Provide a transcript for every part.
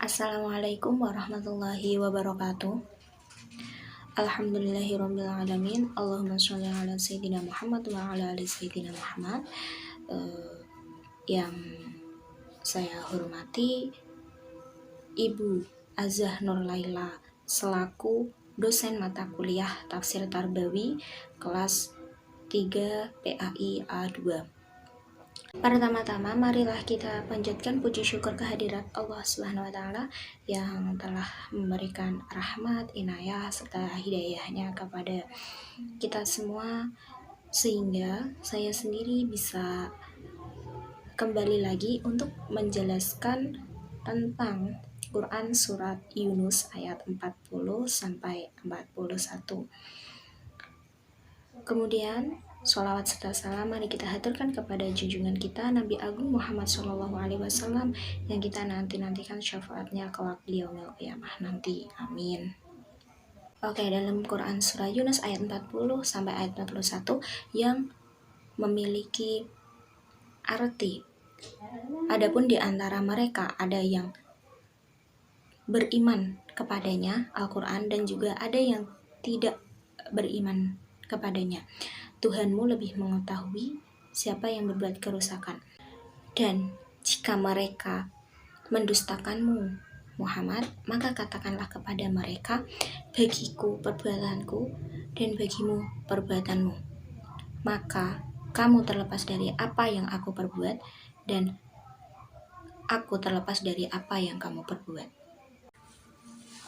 Assalamualaikum warahmatullahi wabarakatuh. Alhamdulillahirrabbilalamin. Allahumma sholli ala sayyidina Muhammad wa ala ali sayyidina Muhammad. Yang saya hormati Ibu Azah Nurlaila selaku dosen mata kuliah Tafsir Tarbawi kelas 3 PAI A2. Pertama-tama marilah kita panjatkan puji syukur kehadirat Allah Subhanahu wa taala yang telah memberikan rahmat, inayah serta hidayahnya kepada kita semua sehingga saya sendiri bisa kembali lagi untuk menjelaskan tentang Quran surat Yunus ayat 40 sampai 41. Kemudian sholawat serta salam mari kita haturkan kepada junjungan kita Nabi Agung Muhammad SAW yang kita nantikan syafaatnya kelak di yaumil qiyamah nanti. Amin. Oke, dalam Quran surah Yunus ayat 40 sampai ayat 41 yang memiliki arti. Adapun di antara mereka ada yang beriman kepadanya Al-Quran dan juga ada yang tidak beriman kepadanya. Tuhanmu lebih mengetahui siapa yang berbuat kerusakan. Dan jika mereka mendustakanmu Muhammad, maka katakanlah kepada mereka, bagiku perbuatanku dan bagimu perbuatanmu. Maka kamu terlepas dari apa yang aku perbuat dan aku terlepas dari apa yang kamu perbuat.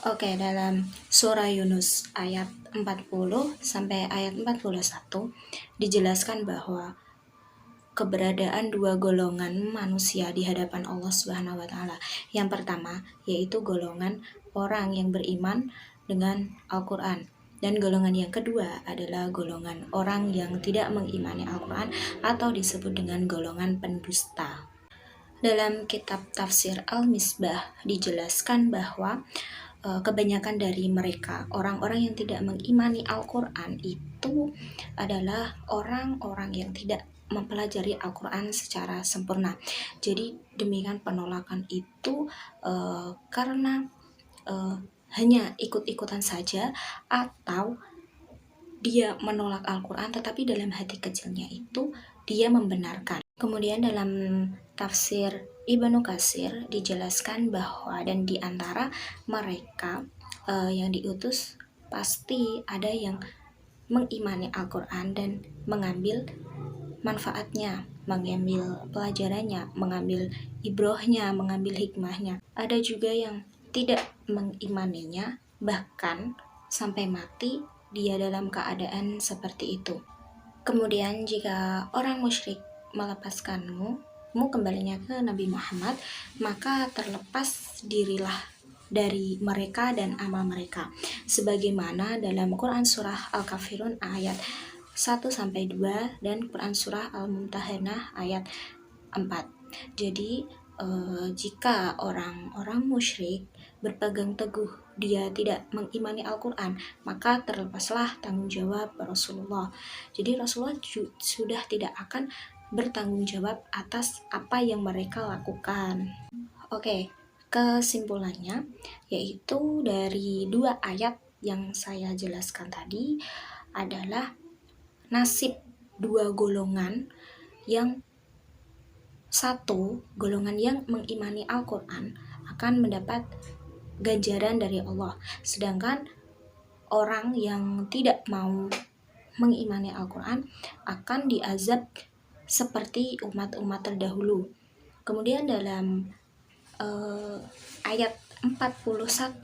Oke, dalam surah Yunus ayat 40 sampai ayat 41 dijelaskan bahwa keberadaan dua golongan manusia di hadapan Allah Subhanahu wa taala. Yang pertama yaitu golongan orang yang beriman dengan Al-Qur'an. Dan golongan yang kedua adalah golongan orang yang tidak mengimani Al-Quran atau disebut dengan golongan pendusta. Dalam kitab tafsir Al-Misbah dijelaskan bahwa kebanyakan dari mereka, orang-orang yang tidak mengimani Al-Quran itu adalah orang-orang yang tidak mempelajari Al-Quran secara sempurna. Jadi demikian penolakan itu karena hanya ikut-ikutan saja atau dia menolak Al-Quran tetapi dalam hati kecilnya itu dia membenarkan. Kemudian dalam tafsir Ibnu Katsir dijelaskan bahwa dan di antara mereka yang diutus pasti ada yang mengimani Al-Quran dan mengambil manfaatnya, mengambil pelajarannya, mengambil ibrohnya, mengambil hikmahnya. Ada juga yang tidak mengimaninya, bahkan sampai mati dia dalam keadaan seperti itu. Kemudian jika orang musyrik melepaskanmu kembalinya ke Nabi Muhammad, maka terlepas dirilah dari mereka dan amal mereka. Sebagaimana dalam Quran surah Al-Kafirun ayat 1-2 dan Quran surah Al-Mumtahanah ayat 4. Jadi jika orang-orang musyrik berpegang teguh dia tidak mengimani Al-Quran, maka terlepaslah tanggung jawab Rasulullah. Jadi Rasulullah sudah tidak akan bertanggung jawab atas apa yang mereka lakukan. Oke, kesimpulannya yaitu dari dua ayat yang saya jelaskan tadi adalah nasib dua golongan. Yang satu, golongan yang mengimani Al-Quran akan mendapat ganjaran dari Allah. Sedangkan orang yang tidak mau mengimani Al-Quran akan diazab seperti umat-umat terdahulu. Kemudian dalam ayat 41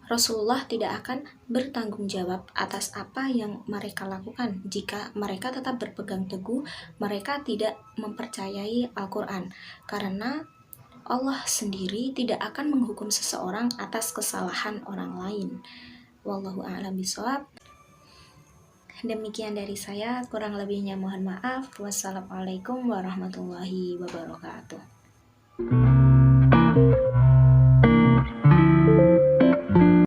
Rasulullah tidak akan bertanggung jawab atas apa yang mereka lakukan jika mereka tetap berpegang teguh, mereka tidak mempercayai Al-Quran. Karena Allah sendiri tidak akan menghukum seseorang atas kesalahan orang lain. Wallahu a'lam bishawab. Demikian dari saya, kurang lebihnya mohon maaf. Wassalamualaikum warahmatullahi wabarakatuh.